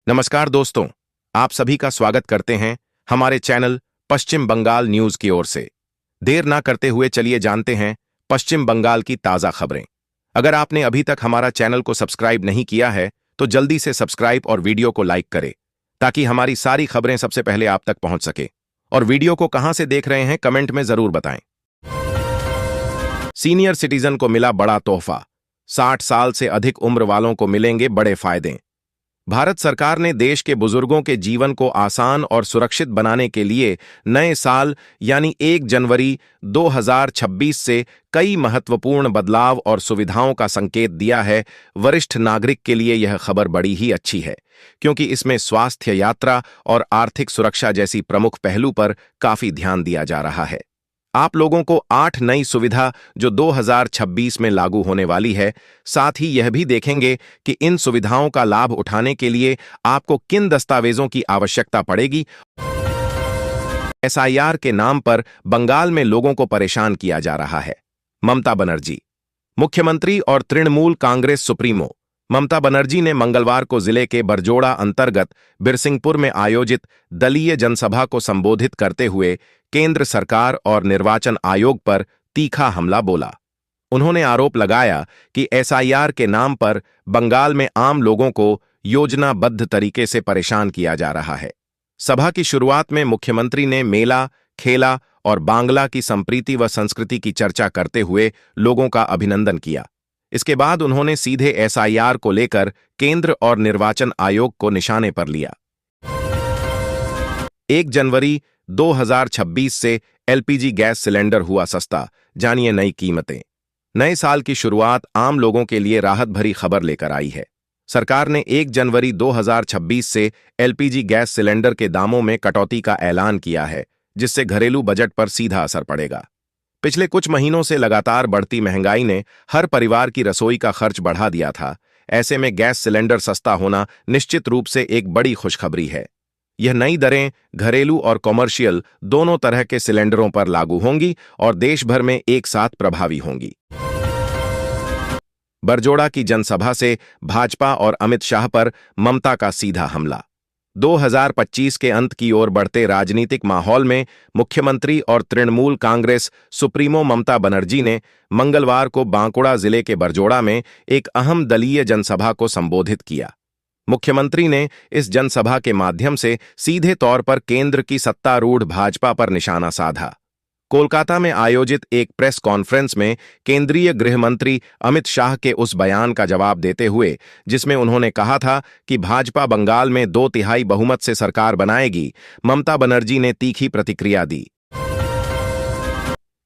नमस्कार दोस्तों, आप सभी का स्वागत करते हैं हमारे चैनल पश्चिम बंगाल न्यूज की ओर से। देर ना करते हुए चलिए जानते हैं पश्चिम बंगाल की ताज़ा खबरें। अगर आपने अभी तक हमारा चैनल को सब्सक्राइब नहीं किया है तो जल्दी से सब्सक्राइब और वीडियो को लाइक करें ताकि हमारी सारी खबरें सबसे पहले आप तक पहुंच सके। और वीडियो को कहां से देख रहे हैं कमेंट में जरूर बताएं। सीनियर सिटीजन को मिला बड़ा तोहफा, 60 साल से अधिक उम्र वालों को मिलेंगे बड़े फायदे। भारत सरकार ने देश के बुजुर्गों के जीवन को आसान और सुरक्षित बनाने के लिए नए साल यानी 1 जनवरी 2026 से कई महत्वपूर्ण बदलाव और सुविधाओं का संकेत दिया है। वरिष्ठ नागरिक के लिए यह खबर बड़ी ही अच्छी है क्योंकि इसमें स्वास्थ्य, यात्रा और आर्थिक सुरक्षा जैसी प्रमुख पहलू पर काफी ध्यान दिया जा रहा है। आप लोगों को 8 नई सुविधा जो 2026 में लागू होने वाली है। साथ ही यह भी देखेंगे कि इन सुविधाओं का लाभ उठाने के लिए आपको किन दस्तावेजों की आवश्यकता पड़ेगी। एसआईआर के नाम पर बंगाल में लोगों को परेशान किया जा रहा है। ममता बनर्जी। मुख्यमंत्री और तृणमूल कांग्रेस सुप्रीमो ममता बनर्जी ने मंगलवार को जिले के बरजोड़ा अंतर्गत बिरसिंहपुर में आयोजित दलीय जनसभा को संबोधित करते हुए केंद्र सरकार और निर्वाचन आयोग पर तीखा हमला बोला। उन्होंने आरोप लगाया कि एसआईआर के नाम पर बंगाल में आम लोगों को योजनाबद्ध तरीके से परेशान किया जा रहा है। सभा की शुरुआत में मुख्यमंत्री ने मेला, खेला और बांग्ला की संप्रीति व संस्कृति की चर्चा करते हुए लोगों का अभिनंदन किया। इसके बाद उन्होंने सीधे एसआईआर को लेकर केंद्र और निर्वाचन आयोग को निशाने पर लिया। 1 जनवरी 2026 से एलपीजी गैस सिलेंडर हुआ सस्ता, जानिए नई कीमतें। नए साल की शुरुआत आम लोगों के लिए राहत भरी खबर लेकर आई है। सरकार ने 1 जनवरी 2026 से एलपीजी गैस सिलेंडर के दामों में कटौती का ऐलान किया है, जिससे घरेलू बजट पर सीधा असर पड़ेगा। पिछले कुछ महीनों से लगातार बढ़ती महंगाई ने हर परिवार की रसोई का खर्च बढ़ा दिया था। ऐसे में गैस सिलेंडर सस्ता होना निश्चित रूप से एक बड़ी खुशखबरी है। यह नई दरें घरेलू और कॉमर्शियल दोनों तरह के सिलेंडरों पर लागू होंगी और देश भर में एक साथ प्रभावी होंगी। बरजोड़ा की जनसभा से भाजपा और अमित शाह पर ममता का सीधा हमला। 2025 के अंत की ओर बढ़ते राजनीतिक माहौल में मुख्यमंत्री और तृणमूल कांग्रेस सुप्रीमो ममता बनर्जी ने मंगलवार को बांकुड़ा जिले के बरजोड़ा में एक अहम दलीय जनसभा को संबोधित किया। मुख्यमंत्री ने इस जनसभा के माध्यम से सीधे तौर पर केंद्र की सत्तारूढ़ भाजपा पर निशाना साधा। कोलकाता में आयोजित एक प्रेस कॉन्फ्रेंस में केंद्रीय गृह मंत्री अमित शाह के उस बयान का जवाब देते हुए जिसमें उन्होंने कहा था कि भाजपा बंगाल में 2/3 बहुमत से सरकार बनाएगी, ममता बनर्जी ने तीखी प्रतिक्रिया दी।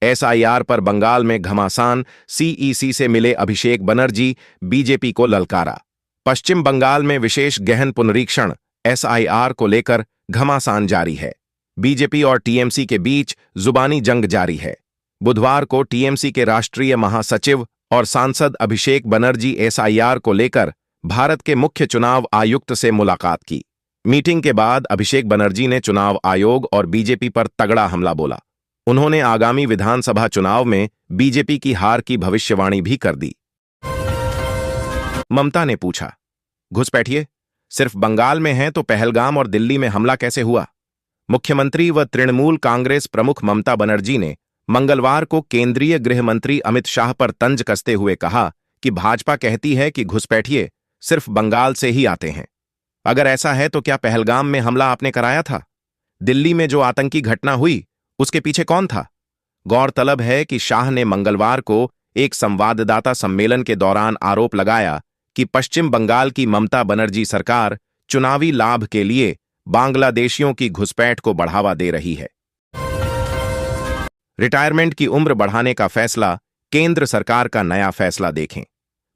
एसआईआर पर बंगाल में घमासान, सीईसी से मिले अभिषेक बनर्जी, बीजेपी को ललकारा। पश्चिम बंगाल में विशेष गहन पुनरीक्षण एसआईआर को लेकर घमासान जारी है। बीजेपी और टीएमसी के बीच जुबानी जंग जारी है। बुधवार को टीएमसी के राष्ट्रीय महासचिव और सांसद अभिषेक बनर्जी एसआईआर को लेकर भारत के मुख्य चुनाव आयुक्त से मुलाकात की। मीटिंग के बाद अभिषेक बनर्जी ने चुनाव आयोग और बीजेपी पर तगड़ा हमला बोला। उन्होंने आगामी विधानसभा चुनाव में बीजेपी की हार की भविष्यवाणी भी कर दी। ममता ने पूछा, घुसपैठिए, सिर्फ बंगाल में हैं तो पहलगाम और दिल्ली में हमला कैसे हुआ? मुख्यमंत्री व तृणमूल कांग्रेस प्रमुख ममता बनर्जी ने मंगलवार को केंद्रीय गृह मंत्री अमित शाह पर तंज कसते हुए कहा कि भाजपा कहती है कि घुसपैठिए सिर्फ बंगाल से ही आते हैं। अगर ऐसा है तो क्या पहलगाम में हमला आपने कराया था? दिल्ली में जो आतंकी घटना हुई उसके पीछे कौन था? गौरतलब है कि शाह ने मंगलवार को एक संवाददाता सम्मेलन के दौरान आरोप लगाया कि पश्चिम बंगाल की ममता बनर्जी सरकार चुनावी लाभ के लिए बांग्लादेशियों की घुसपैठ को बढ़ावा दे रही है। रिटायरमेंट की उम्र बढ़ाने का फैसला, केंद्र सरकार का नया फैसला देखें।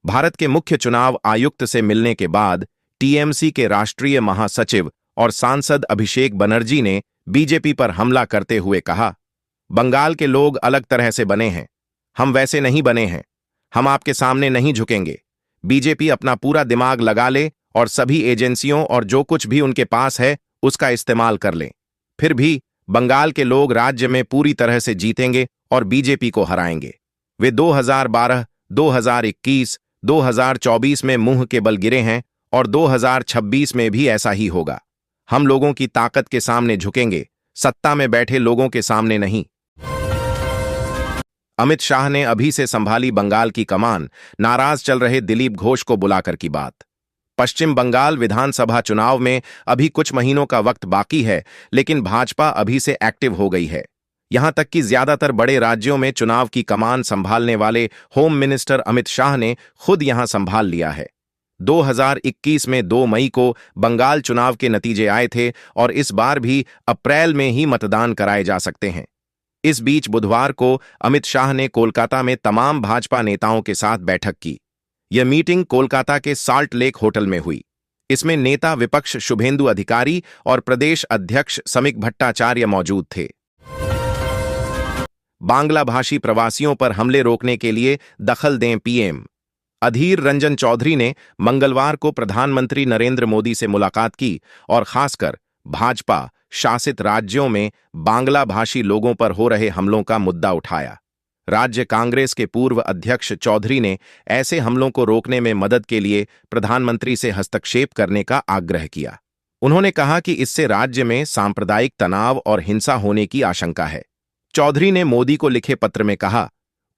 भारत के मुख्य चुनाव आयुक्त से मिलने के बाद टीएमसी के राष्ट्रीय महासचिव और सांसद अभिषेक बनर्जी ने बीजेपी पर हमला करते हुए कहा, बंगाल के लोग अलग तरह से बने हैं, हम वैसे नहीं बने हैं, हम आपके सामने नहीं झुकेंगे। बीजेपी अपना पूरा दिमाग लगा ले और सभी एजेंसियों और जो कुछ भी उनके पास है उसका इस्तेमाल कर लें, फिर भी बंगाल के लोग राज्य में पूरी तरह से जीतेंगे और बीजेपी को हराएंगे। वे 2012, 2021, 2024 में मुंह के बल गिरे हैं और 2026 में भी ऐसा ही होगा। हम लोगों की ताकत के सामने झुकेंगे, सत्ता में बैठे लोगों के सामने नहीं। अमित शाह ने अभी से संभाली बंगाल की कमान, नाराज चल रहे दिलीप घोष को बुलाकर की बात। पश्चिम बंगाल विधानसभा चुनाव में अभी कुछ महीनों का वक्त बाकी है, लेकिन भाजपा अभी से एक्टिव हो गई है। यहां तक कि ज्यादातर बड़े राज्यों में चुनाव की कमान संभालने वाले होम मिनिस्टर अमित शाह ने खुद यहां संभाल लिया है। 2021 में 2 मई को बंगाल चुनाव के नतीजे आए थे और इस बार भी अप्रैल में ही मतदान कराए जा सकते हैं। इस बीच बुधवार को अमित शाह ने कोलकाता में तमाम भाजपा नेताओं के साथ बैठक की। यह मीटिंग कोलकाता के साल्ट लेक होटल में हुई। इसमें नेता विपक्ष शुभेंदु अधिकारी और प्रदेश अध्यक्ष समीक भट्टाचार्य मौजूद थे। बांग्ला भाषी प्रवासियों पर हमले रोकने के लिए दखल दें पीएम। अधीर रंजन चौधरी ने मंगलवार को प्रधानमंत्री नरेंद्र मोदी से मुलाकात की और खासकर भाजपा शासित राज्यों में बांग्ला भाषी लोगों पर हो रहे हमलों का मुद्दा उठाया। राज्य कांग्रेस के पूर्व अध्यक्ष चौधरी ने ऐसे हमलों को रोकने में मदद के लिए प्रधानमंत्री से हस्तक्षेप करने का आग्रह किया। उन्होंने कहा कि इससे राज्य में सांप्रदायिक तनाव और हिंसा होने की आशंका है। चौधरी ने मोदी को लिखे पत्र में कहा,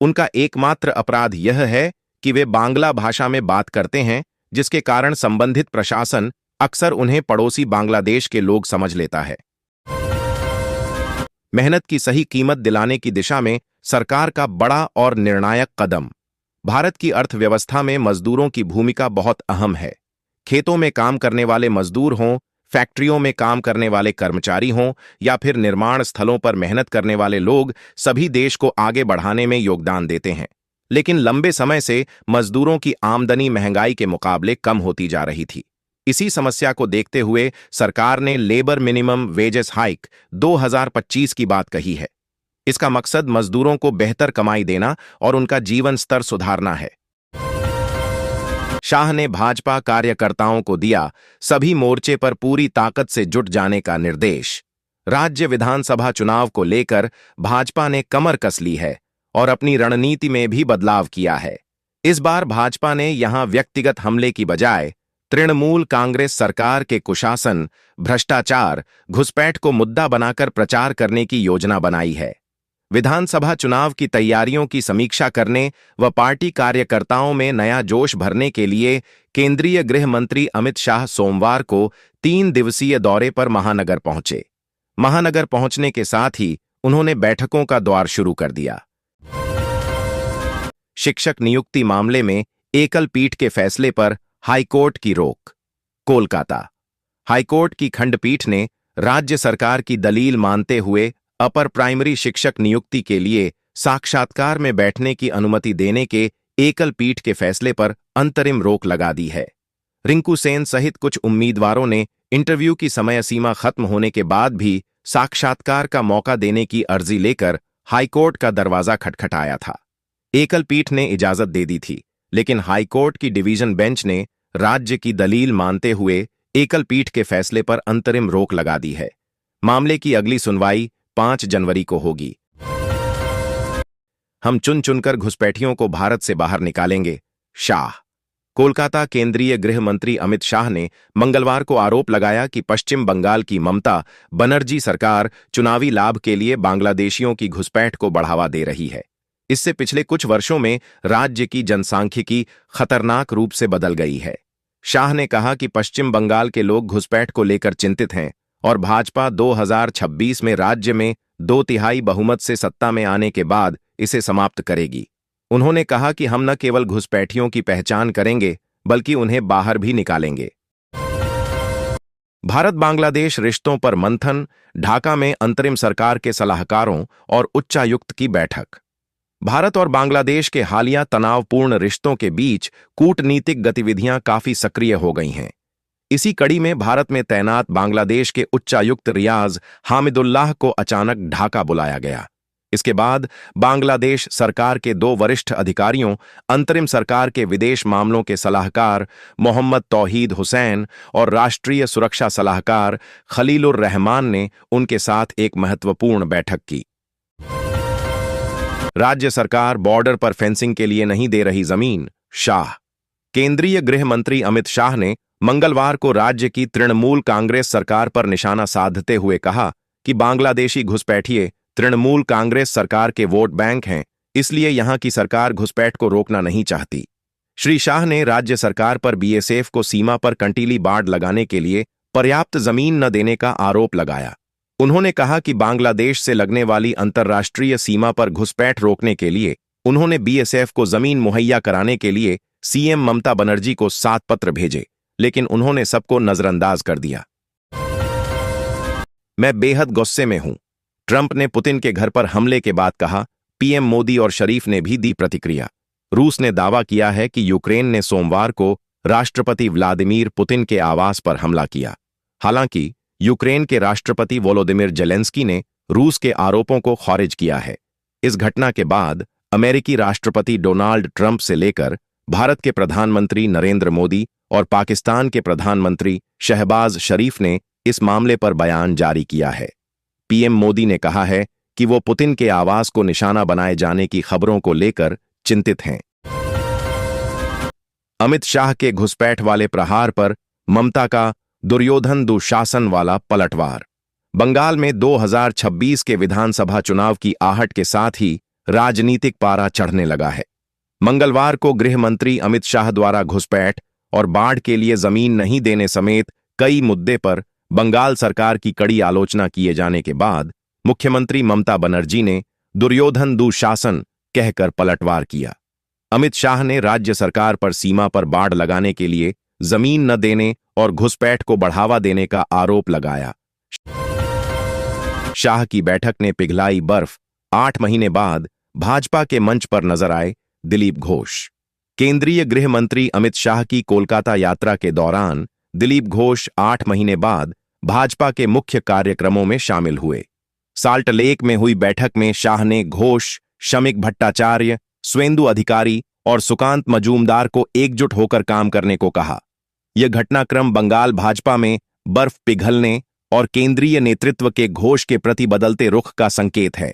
उनका एकमात्र अपराध यह है कि वे बांग्ला भाषा में बात करते हैं, जिसके कारण संबंधित प्रशासन अक्सर उन्हें पड़ोसी बांग्लादेश के लोग समझ लेता है। मेहनत की सही कीमत दिलाने की दिशा में सरकार का बड़ा और निर्णायक कदम। भारत की अर्थव्यवस्था में मजदूरों की भूमिका बहुत अहम है। खेतों में काम करने वाले मजदूर हों, फैक्ट्रियों में काम करने वाले कर्मचारी हों या फिर निर्माण स्थलों पर मेहनत करने वाले लोग, सभी देश को आगे बढ़ाने में योगदान देते हैं। लेकिन लंबे समय से मजदूरों की आमदनी महंगाई के मुकाबले कम होती जा रही थी। इसी समस्या को देखते हुए सरकार ने लेबर मिनिमम वेजेस हाइक 2025 की बात कही है। इसका मकसद मजदूरों को बेहतर कमाई देना और उनका जीवन स्तर सुधारना है। शाह ने भाजपा कार्यकर्ताओं को दिया सभी मोर्चे पर पूरी ताकत से जुट जाने का निर्देश। राज्य विधानसभा चुनाव को लेकर भाजपा ने कमर कस ली है और अपनी रणनीति में भी बदलाव किया है। इस बार भाजपा ने यहां व्यक्तिगत हमले की बजाय तृणमूल कांग्रेस सरकार के कुशासन, भ्रष्टाचार, घुसपैठ को मुद्दा बनाकर प्रचार करने की योजना बनाई है। विधानसभा चुनाव की तैयारियों की समीक्षा करने व पार्टी कार्यकर्ताओं में नया जोश भरने के लिए केंद्रीय गृह मंत्री अमित शाह सोमवार को 3 दिवसीय दौरे पर महानगर पहुंचे। महानगर पहुंचने के साथ ही उन्होंने बैठकों का दौर शुरू कर दिया। शिक्षक नियुक्ति मामले में एकल पीठ के फैसले पर हाईकोर्ट की रोक। कोलकाता हाईकोर्ट की खंडपीठ ने राज्य सरकार की दलील मानते हुए अपर प्राइमरी शिक्षक नियुक्ति के लिए साक्षात्कार में बैठने की अनुमति देने के एकल पीठ के फैसले पर अंतरिम रोक लगा दी है। रिंकू सेन सहित कुछ उम्मीदवारों ने इंटरव्यू की समय सीमा खत्म होने के बाद भी साक्षात्कार का मौका देने की अर्जी लेकर हाईकोर्ट का दरवाजा खटखटाया था। एकल पीठ ने इजाजत दे दी थी, लेकिन हाईकोर्ट की डिवीजन बेंच ने राज्य की दलील मानते हुए एकल पीठ के फैसले पर अंतरिम रोक लगा दी है। मामले की अगली सुनवाई 5 जनवरी को होगी। हम चुन चुनकर घुसपैठियों को भारत से बाहर निकालेंगे, शाह। कोलकाता केंद्रीय गृह मंत्री अमित शाह ने मंगलवार को आरोप लगाया कि पश्चिम बंगाल की ममता बनर्जी सरकार चुनावी लाभ के लिए बांग्लादेशियों की घुसपैठ को बढ़ावा दे रही है। इससे पिछले कुछ वर्षों में राज्य की जनसांख्यिकी खतरनाक रूप से बदल गई है। शाह ने कहा कि पश्चिम बंगाल के लोग घुसपैठ को लेकर चिंतित हैं और भाजपा 2026 में राज्य में 2/3 बहुमत से सत्ता में आने के बाद इसे समाप्त करेगी। उन्होंने कहा कि हम न केवल घुसपैठियों की पहचान करेंगे बल्कि उन्हें बाहर भी निकालेंगे। भारत बांग्लादेश रिश्तों पर मंथन, ढाका में अंतरिम सरकार के सलाहकारों और उच्चायुक्त की बैठक। भारत और बांग्लादेश के हालिया तनावपूर्ण रिश्तों के बीच कूटनीतिक गतिविधियां काफी सक्रिय हो गई हैं। इसी कड़ी में भारत में तैनात बांग्लादेश के उच्चायुक्त रियाज हामिदुल्लाह को अचानक ढाका बुलाया गया। इसके बाद बांग्लादेश सरकार के 2 वरिष्ठ अधिकारियों, अंतरिम सरकार के विदेश मामलों के सलाहकार मोहम्मद तौहीद हुसैन और राष्ट्रीय सुरक्षा सलाहकार खलीलुर रहमान ने उनके साथ एक महत्वपूर्ण बैठक की। राज्य सरकार बॉर्डर पर फेंसिंग के लिए नहीं दे रही जमीन, शाह। केंद्रीय गृह मंत्री अमित शाह ने मंगलवार को राज्य की तृणमूल कांग्रेस सरकार पर निशाना साधते हुए कहा कि बांग्लादेशी घुसपैठिए तृणमूल कांग्रेस सरकार के वोट बैंक हैं, इसलिए यहां की सरकार घुसपैठ को रोकना नहीं चाहती। श्री शाह ने राज्य सरकार पर बीएसएफ को सीमा पर कंटीली बाड़ लगाने के लिए पर्याप्त जमीन न देने का आरोप लगाया। उन्होंने कहा कि बांग्लादेश से लगने वाली अंतर्राष्ट्रीय सीमा पर घुसपैठ रोकने के लिए उन्होंने बीएसएफ को जमीन मुहैया कराने के लिए सीएम ममता बनर्जी को 7 पत्र भेजे, लेकिन उन्होंने सबको नजरअंदाज कर दिया। मैं बेहद गुस्से में हूं, ट्रंप ने पुतिन के घर पर हमले के बाद कहा। पीएम मोदी और शरीफ ने भी दी प्रतिक्रिया। रूस ने दावा किया है कि यूक्रेन ने सोमवार को राष्ट्रपति व्लादिमीर पुतिन के आवास पर हमला किया। हालांकि यूक्रेन के राष्ट्रपति वोलोदिमिर जेलेंस्की ने रूस के आरोपों को खारिज किया है। इस घटना के बाद अमेरिकी राष्ट्रपति डोनाल्ड ट्रंप से लेकर भारत के प्रधानमंत्री नरेंद्र मोदी और पाकिस्तान के प्रधानमंत्री शहबाज शरीफ ने इस मामले पर बयान जारी किया है। पीएम मोदी ने कहा है कि वो पुतिन के आवास को निशाना बनाए जाने की खबरों को लेकर चिंतित हैं। अमित शाह के घुसपैठ वाले प्रहार पर ममता का दुर्योधन दुशासन वाला पलटवार। बंगाल में 2026 के विधानसभा चुनाव की आहट के साथ ही राजनीतिक पारा चढ़ने लगा है। मंगलवार को गृह मंत्री अमित शाह द्वारा घुसपैठ और बाढ़ के लिए जमीन नहीं देने समेत कई मुद्दे पर बंगाल सरकार की कड़ी आलोचना किए जाने के बाद मुख्यमंत्री ममता बनर्जी ने दुर्योधन दुशासन कहकर पलटवार किया। अमित शाह ने राज्य सरकार पर सीमा पर बाड़ लगाने के लिए जमीन न देने और घुसपैठ को बढ़ावा देने का आरोप लगाया। शाह की बैठक ने पिघलाई बर्फ, 8 महीने बाद भाजपा के मंच पर नजर आए दिलीप घोष। केंद्रीय गृह मंत्री अमित शाह की कोलकाता यात्रा के दौरान दिलीप घोष 8 महीने बाद भाजपा के मुख्य कार्यक्रमों में शामिल हुए। साल्ट लेक में हुई बैठक में शाह ने घोष, शमिक भट्टाचार्य, स्वेंदु अधिकारी और सुकांत मजूमदार को एकजुट होकर काम करने को कहा। यह घटनाक्रम बंगाल भाजपा में बर्फ पिघलने और केंद्रीय नेतृत्व के घोष के प्रति बदलते रुख का संकेत है।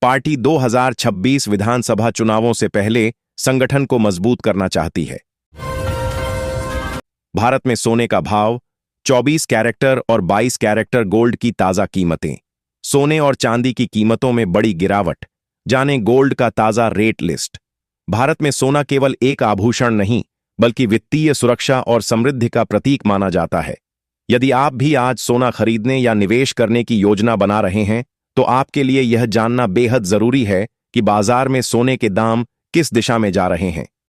पार्टी 2026 विधानसभा चुनावों से पहले संगठन को मजबूत करना चाहती है। भारत में सोने का भाव, 24 कैरेक्टर और 22 कैरेक्टर गोल्ड की ताजा कीमतें। सोने और चांदी की कीमतों में बड़ी गिरावट, जानें गोल्ड का ताजा रेट लिस्ट। भारत में सोना केवल एक आभूषण नहीं बल्कि वित्तीय सुरक्षा और समृद्धि का प्रतीक माना जाता है। यदि आप भी आज सोना खरीदने या निवेश करने की योजना बना रहे हैं तो आपके लिए यह जानना बेहद जरूरी है कि बाजार में सोने के दाम किस दिशा में जा रहे हैं।